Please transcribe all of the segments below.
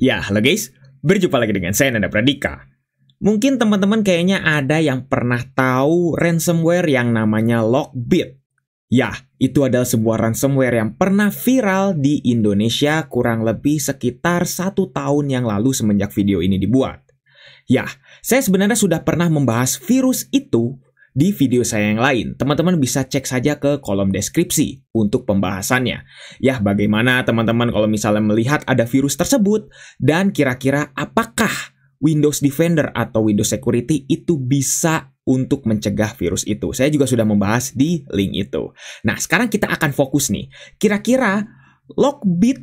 Ya, halo guys. Berjumpa lagi dengan saya Nanda Pradika. Mungkin teman-teman kayaknya ada yang pernah tahu ransomware yang namanya Lockbit. Ya, itu adalah sebuah ransomware yang pernah viral di Indonesia kurang lebih sekitar 1 tahun yang lalu semenjak video ini dibuat. Ya, saya sebenarnya sudah pernah membahas virus itu di video saya yang lain. Teman-teman bisa cek saja ke kolom deskripsi untuk pembahasannya. Ya, bagaimana teman-teman kalau misalnya melihat ada virus tersebut dan kira-kira apakah Windows Defender atau Windows Security itu bisa untuk mencegah virus itu. Saya juga sudah membahas di link itu. Nah, sekarang kita akan fokus nih. Kira-kira Lockbit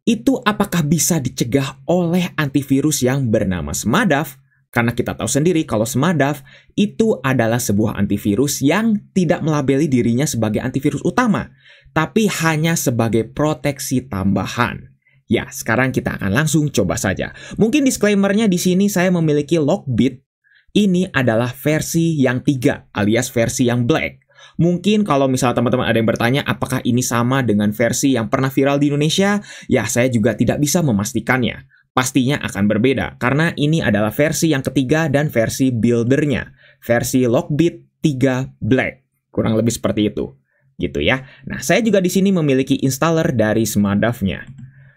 itu apakah bisa dicegah oleh antivirus yang bernama Smartdav? Karena kita tahu sendiri kalau Smartdav itu adalah sebuah antivirus yang tidak melabeli dirinya sebagai antivirus utama, tapi hanya sebagai proteksi tambahan. Ya, sekarang kita akan langsung coba saja. Mungkin disclaimer-nya di sini saya memiliki Lockbit. Ini adalah versi yang 3, alias versi yang black. Mungkin kalau misalnya teman-teman ada yang bertanya apakah ini sama dengan versi yang pernah viral di Indonesia, ya saya juga tidak bisa memastikannya. Pastinya akan berbeda, karena ini adalah versi yang ketiga dan versi buildernya. Versi Lockbit 3 Black. Kurang lebih seperti itu. Gitu ya. Nah, saya juga di sini memiliki installer dari Smartdav-nya.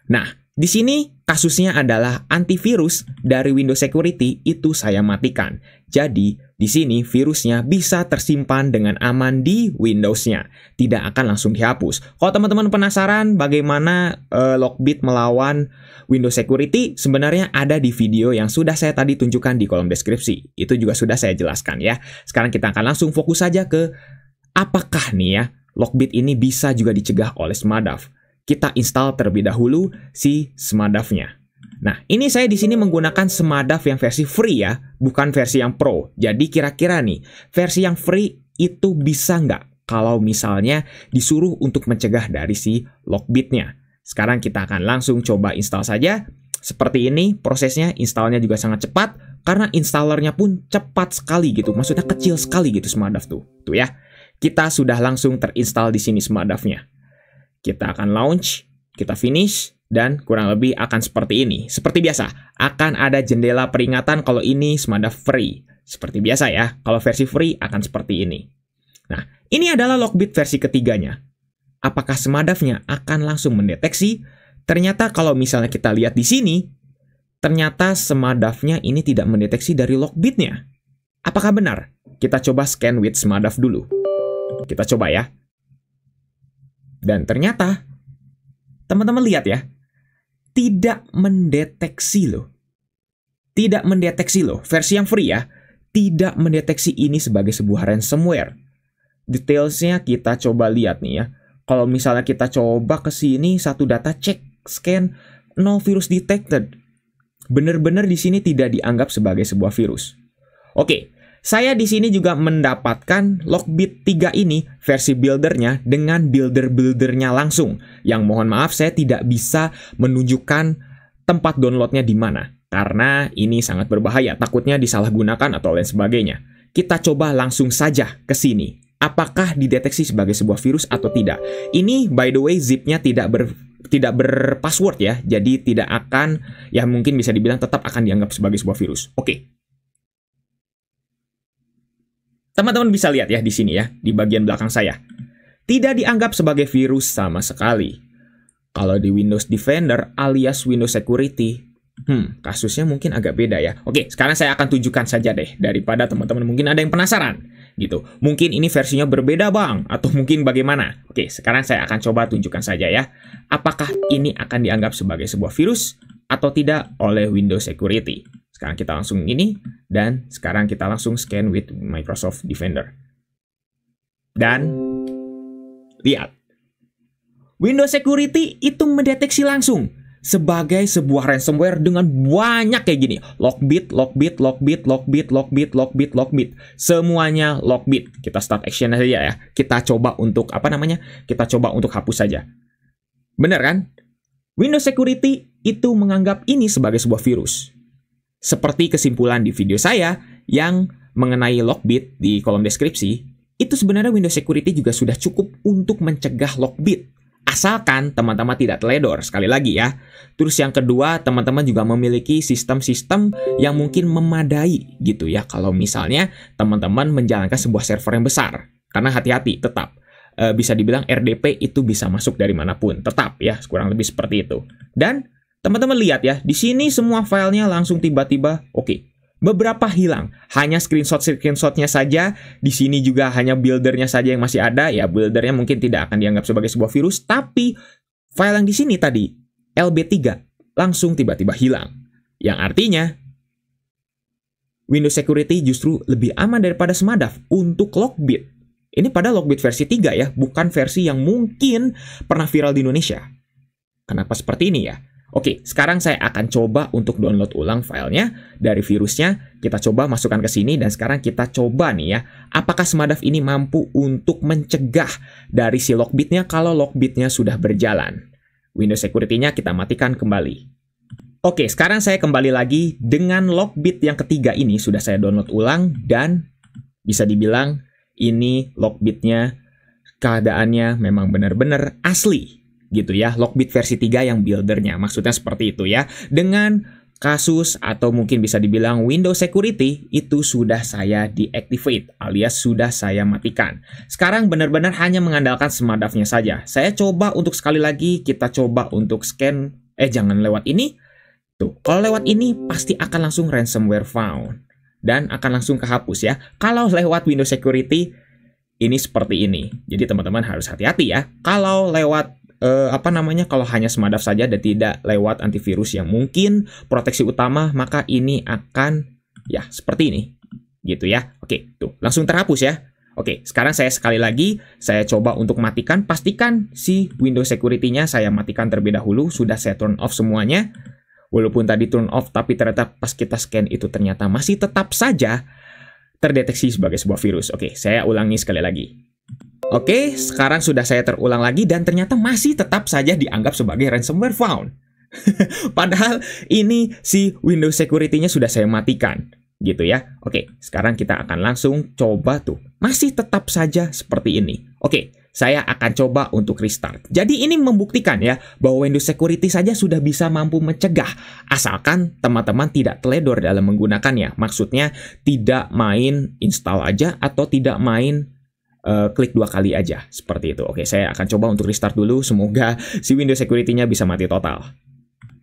Nah, di sini kasusnya adalah antivirus dari Windows Security itu saya matikan. Jadi, di sini virusnya bisa tersimpan dengan aman di Windows-nya. Tidak akan langsung dihapus. Kalau teman-teman penasaran bagaimana Lockbit melawan Windows Security, sebenarnya ada di video yang sudah saya tadi tunjukkan di kolom deskripsi. Itu juga sudah saya jelaskan ya. Sekarang kita akan langsung fokus saja ke apakah nih ya Lockbit ini bisa juga dicegah oleh Smartdav. Kita install terlebih dahulu si Smartdav-nya. Nah, ini saya di sini menggunakan Smartdav yang versi free ya, bukan versi yang pro. Jadi kira-kira nih, versi yang free itu bisa nggak kalau misalnya disuruh untuk mencegah dari si Lockbit-nya? Sekarang kita akan langsung coba install saja. Seperti ini prosesnya, installnya juga sangat cepat karena installernya pun cepat sekali gitu. Maksudnya kecil sekali gitu Smartdav tuh. Tuh ya. Kita sudah langsung terinstall di sini Smartdav-nya. Kita akan launch, kita finish, dan kurang lebih akan seperti ini. Seperti biasa, akan ada jendela peringatan kalau ini Smartdav free. Seperti biasa ya, kalau versi free akan seperti ini. Nah, ini adalah Lockbit versi ketiganya. Apakah Smartdav-nya akan langsung mendeteksi? Ternyata kalau misalnya kita lihat di sini, ternyata Smartdav-nya ini tidak mendeteksi dari Lockbit-nya. Apakah benar? Kita coba scan with Smartdav dulu. Kita coba ya. Dan ternyata, teman-teman lihat ya, tidak mendeteksi loh. Tidak mendeteksi loh, versi yang free ya, tidak mendeteksi ini sebagai sebuah ransomware. Detailsnya kita coba lihat nih ya. Kalau misalnya kita coba ke sini, satu data cek, scan, no virus detected. Benar-benar di sini tidak dianggap sebagai sebuah virus. Oke. Saya di sini juga mendapatkan Lockbit 3 ini versi buildernya dengan builder-buildernya langsung. Yang mohon maaf saya tidak bisa menunjukkan tempat downloadnya di mana. Karena ini sangat berbahaya, takutnya disalahgunakan atau lain sebagainya. Kita coba langsung saja ke sini. Apakah dideteksi sebagai sebuah virus atau tidak? Ini by the way zipnya tidak berpassword ya. Jadi tidak akan, ya mungkin bisa dibilang tetap akan dianggap sebagai sebuah virus. Oke. Teman-teman bisa lihat ya di sini ya, di bagian belakang saya. Tidak dianggap sebagai virus sama sekali. Kalau di Windows Defender alias Windows Security, kasusnya mungkin agak beda ya. Oke, sekarang saya akan tunjukkan saja deh, daripada teman-teman mungkin ada yang penasaran. Gitu. Mungkin ini versinya berbeda bang, atau mungkin bagaimana. Oke, sekarang saya akan coba tunjukkan saja ya. Apakah ini akan dianggap sebagai sebuah virus atau tidak oleh Windows Security. Sekarang kita langsung ini, dan sekarang kita langsung scan with Microsoft Defender. Dan, lihat. Windows Security itu mendeteksi langsung sebagai sebuah ransomware dengan banyak kayak gini. Lockbit, Lockbit, Lockbit, Lockbit, Lockbit, Lockbit, Lockbit. Semuanya Lockbit. Kita start action aja ya. Kita coba untuk, kita coba untuk hapus saja. Bener kan? Windows Security itu menganggap ini sebagai sebuah virus. Seperti kesimpulan di video saya yang mengenai Lockbit di kolom deskripsi, itu sebenarnya Windows Security juga sudah cukup untuk mencegah Lockbit. Asalkan teman-teman tidak teledor, sekali lagi ya. Terus yang kedua, teman-teman juga memiliki sistem-sistem yang mungkin memadai gitu ya. Kalau misalnya teman-teman menjalankan sebuah server yang besar. Karena hati-hati, tetap. Bisa dibilang RDP itu bisa masuk dari manapun. Tetap ya, kurang lebih seperti itu. Dan teman-teman lihat ya, di sini semua filenya langsung tiba-tiba, oke. Beberapa hilang, hanya screenshotnya saja. Di sini juga hanya buildernya saja yang masih ada. Ya, buildernya mungkin tidak akan dianggap sebagai sebuah virus, tapi file yang di sini tadi, LB3, langsung tiba-tiba hilang. Yang artinya, Windows Security justru lebih aman daripada Smadaf untuk Lockbit. Ini pada Lockbit versi 3 ya, bukan versi yang mungkin pernah viral di Indonesia. Kenapa seperti ini ya? Oke, sekarang saya akan coba untuk download ulang filenya dari virusnya. Kita coba masukkan ke sini dan sekarang kita coba nih ya, apakah Smadaf ini mampu untuk mencegah dari si Lockbit-nya kalau Lockbit-nya sudah berjalan. Windows Security-nya kita matikan kembali. Oke, sekarang saya kembali lagi dengan Lockbit yang ketiga ini sudah saya download ulang dan bisa dibilang ini Lockbit-nya keadaannya memang benar-benar asli. Gitu ya, Lockbit versi 3 yang buildernya, maksudnya seperti itu ya. Dengan kasus atau mungkin bisa dibilang Windows Security itu sudah saya deactivate alias sudah saya matikan. Sekarang benar-benar hanya mengandalkan Smadaf-nya saja. Saya coba untuk sekali lagi, kita coba untuk scan, jangan lewat ini. Tuh, kalau lewat ini pasti akan langsung ransomware found dan akan langsung kehapus ya. Kalau lewat Windows Security ini seperti ini. Jadi teman-teman harus hati-hati ya. Kalau lewat kalau hanya Smadaf saja dan tidak lewat antivirus yang mungkin proteksi utama, maka ini akan ya seperti ini gitu ya. Oke, tuh langsung terhapus ya. Oke, sekarang saya sekali lagi saya coba untuk matikan, pastikan si Windows Security-nya saya matikan terlebih dahulu. Sudah saya turn off semuanya. Walaupun tadi turn off, tapi ternyata pas kita scan itu ternyata masih tetap saja terdeteksi sebagai sebuah virus. Oke, saya ulangi sekali lagi. Oke, sekarang sudah saya terulang lagi dan ternyata masih tetap saja dianggap sebagai ransomware found. Padahal ini si Windows Security-nya sudah saya matikan, gitu ya. Oke, sekarang kita akan langsung coba tuh. Masih tetap saja seperti ini. Oke, saya akan coba untuk restart. Jadi ini membuktikan ya, bahwa Windows Security saja sudah bisa mampu mencegah. Asalkan teman-teman tidak teledor dalam menggunakannya. Maksudnya tidak main install aja atau tidak main klik 2 kali aja, seperti itu. Oke, saya akan coba untuk restart dulu. Semoga si Windows Security-nya bisa mati total.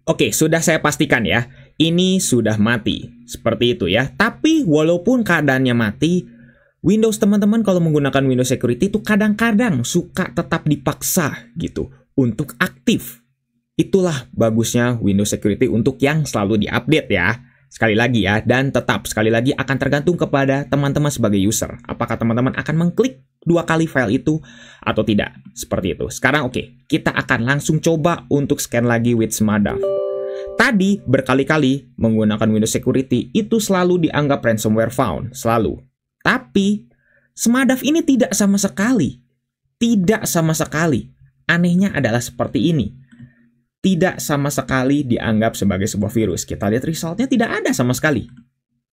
Oke, sudah saya pastikan ya. Ini sudah mati. Seperti itu ya. Tapi walaupun keadaannya mati, Windows teman-teman kalau menggunakan Windows Security itu kadang-kadang suka tetap dipaksa gitu untuk aktif. Itulah bagusnya Windows Security untuk yang selalu diupdate ya. Sekali lagi ya, dan tetap sekali lagi akan tergantung kepada teman-teman sebagai user. Apakah teman-teman akan mengklik 2 kali file itu atau tidak. Seperti itu. Sekarang oke, kita akan langsung coba untuk scan lagi with Smadaf. Tadi berkali-kali menggunakan Windows Security itu selalu dianggap ransomware found. Selalu. Tapi Smadaf ini tidak sama sekali. Tidak sama sekali. Anehnya adalah seperti ini. Tidak sama sekali dianggap sebagai sebuah virus. Kita lihat resultnya tidak ada sama sekali.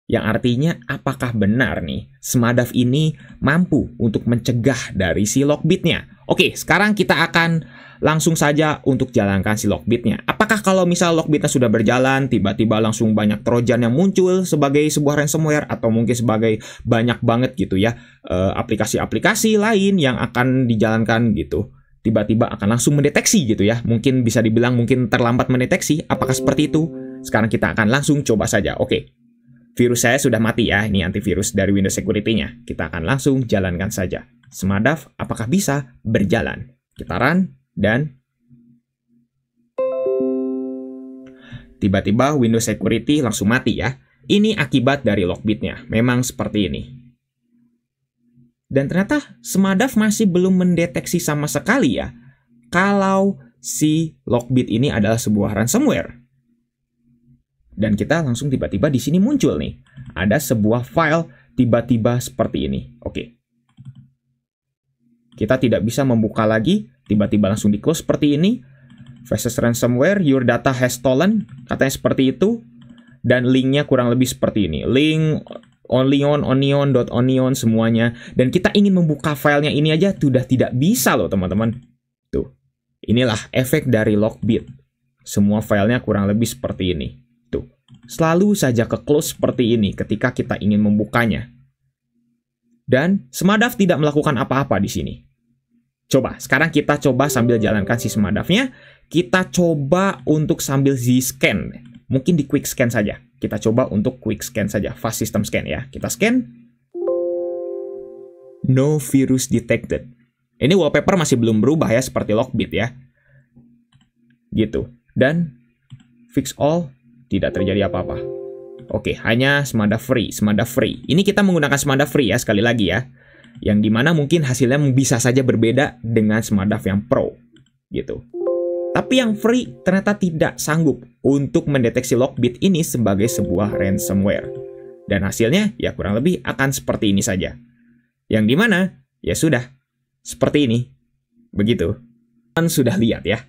Yang artinya apakah benar nih Smadaf ini mampu untuk mencegah dari si Lockbit-nya? Oke, sekarang kita akan langsung saja untuk jalankan si Lockbit-nya. Apakah kalau misal Lockbit-nya sudah berjalan, tiba-tiba langsung banyak trojan yang muncul sebagai sebuah ransomware atau mungkin sebagai banyak banget gitu ya aplikasi-aplikasi lain yang akan dijalankan gitu. Tiba-tiba akan langsung mendeteksi gitu ya. Mungkin bisa dibilang mungkin terlambat mendeteksi. Apakah seperti itu? Sekarang kita akan langsung coba saja. Oke. Virus saya sudah mati ya. Ini antivirus dari Windows Security-nya. Kita akan langsung jalankan saja. Smadaf apakah bisa berjalan? Kita run dan tiba-tiba Windows Security langsung mati ya. Ini akibat dari Lockbit-nya. Memang seperti ini. Dan ternyata Smadaf masih belum mendeteksi sama sekali ya kalau si Lockbit ini adalah sebuah ransomware. Dan kita langsung tiba-tiba di sini muncul nih. Ada sebuah file tiba-tiba seperti ini. Oke. Kita tidak bisa membuka lagi. Tiba-tiba langsung di-close seperti ini. Versus ransomware, your data has stolen. Katanya seperti itu. Dan linknya kurang lebih seperti ini. Link onion semuanya. Dan kita ingin membuka filenya ini aja sudah tidak bisa loh teman-teman. Tuh. Inilah efek dari Lockbit. Semua filenya kurang lebih seperti ini. Tuh, selalu saja ke-close seperti ini ketika kita ingin membukanya. Dan Smadaf tidak melakukan apa-apa di sini. Coba, sekarang kita coba sambil jalankan si Smadafnya. Kita coba untuk sambil Z-scan. Mungkin di quick scan saja. Kita coba untuk quick scan saja. Fast system scan ya. Kita scan. No virus detected. Ini wallpaper masih belum berubah ya, seperti Lockbit ya. Gitu. Dan fix all, tidak terjadi apa-apa. Oke, hanya Smadaf free. Ini kita menggunakan Smadaf free ya, sekali lagi ya. Yang dimana mungkin hasilnya bisa saja berbeda dengan Smadaf yang pro. Gitu. Tapi yang free ternyata tidak sanggup untuk mendeteksi Lockbit ini sebagai sebuah ransomware. Dan hasilnya ya kurang lebih akan seperti ini saja. Yang dimana ya sudah seperti ini. Begitu. Teman sudah lihat ya.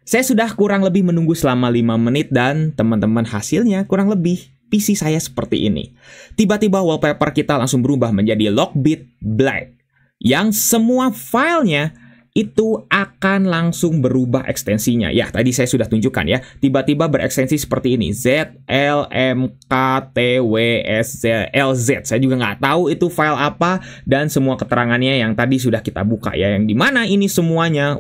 Saya sudah kurang lebih menunggu selama 5 menit dan teman-teman hasilnya kurang lebih PC saya seperti ini. Tiba-tiba wallpaper kita langsung berubah menjadi Lockbit Black. Yang semua filenya itu akan langsung berubah ekstensinya. Ya, tadi saya sudah tunjukkan ya. Tiba-tiba berekstensi seperti ini. Z, L, M, K, T, W, S, Z, L, Z. Saya juga nggak tahu itu file apa. Dan semua keterangannya yang tadi sudah kita buka ya. Yang dimana ini semuanya,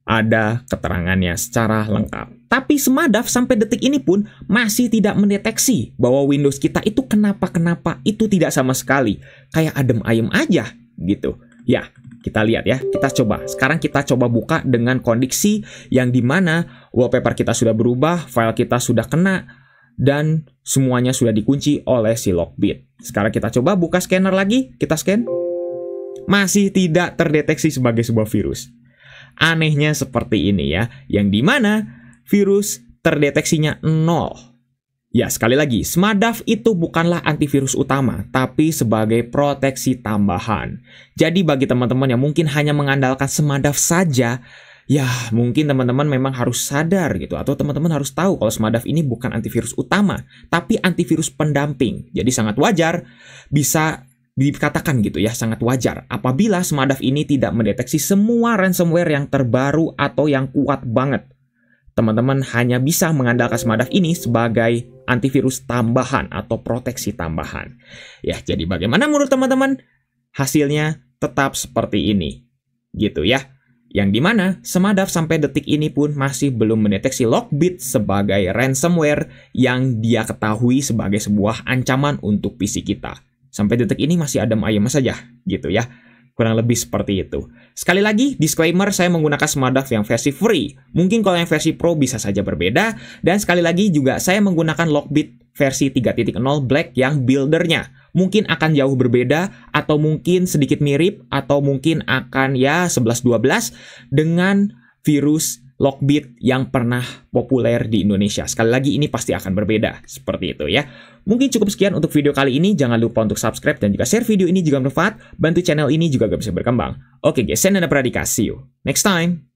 ada keterangannya secara lengkap. Tapi Smadaf sampai detik ini pun masih tidak mendeteksi bahwa Windows kita itu kenapa-kenapa. Itu tidak sama sekali. Kayak adem ayem aja gitu. Ya, kita lihat ya. Kita coba. Sekarang kita coba buka dengan kondisi yang dimana wallpaper kita sudah berubah, file kita sudah kena, dan semuanya sudah dikunci oleh si Lockbit. Sekarang kita coba buka scanner lagi. Kita scan. Masih tidak terdeteksi sebagai sebuah virus. Anehnya seperti ini ya, yang dimana virus terdeteksinya 0. Ya, sekali lagi, Smadaf itu bukanlah antivirus utama, tapi sebagai proteksi tambahan. Jadi bagi teman-teman yang mungkin hanya mengandalkan Smadaf saja, ya mungkin teman-teman memang harus sadar gitu, atau teman-teman harus tahu kalau Smadaf ini bukan antivirus utama, tapi antivirus pendamping. Jadi sangat wajar bisa dikatakan gitu ya, sangat wajar apabila Smadaf ini tidak mendeteksi semua ransomware yang terbaru atau yang kuat banget. Teman-teman hanya bisa mengandalkan Smadaf ini sebagai antivirus tambahan atau proteksi tambahan. Ya, jadi bagaimana menurut teman-teman? Hasilnya tetap seperti ini. Gitu ya. Yang dimana Smadaf sampai detik ini pun masih belum mendeteksi Lockbit sebagai ransomware yang dia ketahui sebagai sebuah ancaman untuk PC kita. Sampai detik ini masih adem ayem saja, gitu ya. Kurang lebih seperti itu. Sekali lagi, disclaimer, saya menggunakan Smadaf yang versi free. Mungkin kalau yang versi pro bisa saja berbeda. Dan sekali lagi juga saya menggunakan Lockbit versi 3.0 Black yang buildernya. Mungkin akan jauh berbeda, atau mungkin sedikit mirip, atau mungkin akan ya 11-12 dengan virus Lockbit yang pernah populer di Indonesia. Sekali lagi ini pasti akan berbeda. Seperti itu ya. Mungkin cukup sekian untuk video kali ini. Jangan lupa untuk subscribe dan juga share video ini jika bermanfaat. Bantu channel ini juga bisa berkembang. Oke guys, saya Nanda Pradika. See you next time.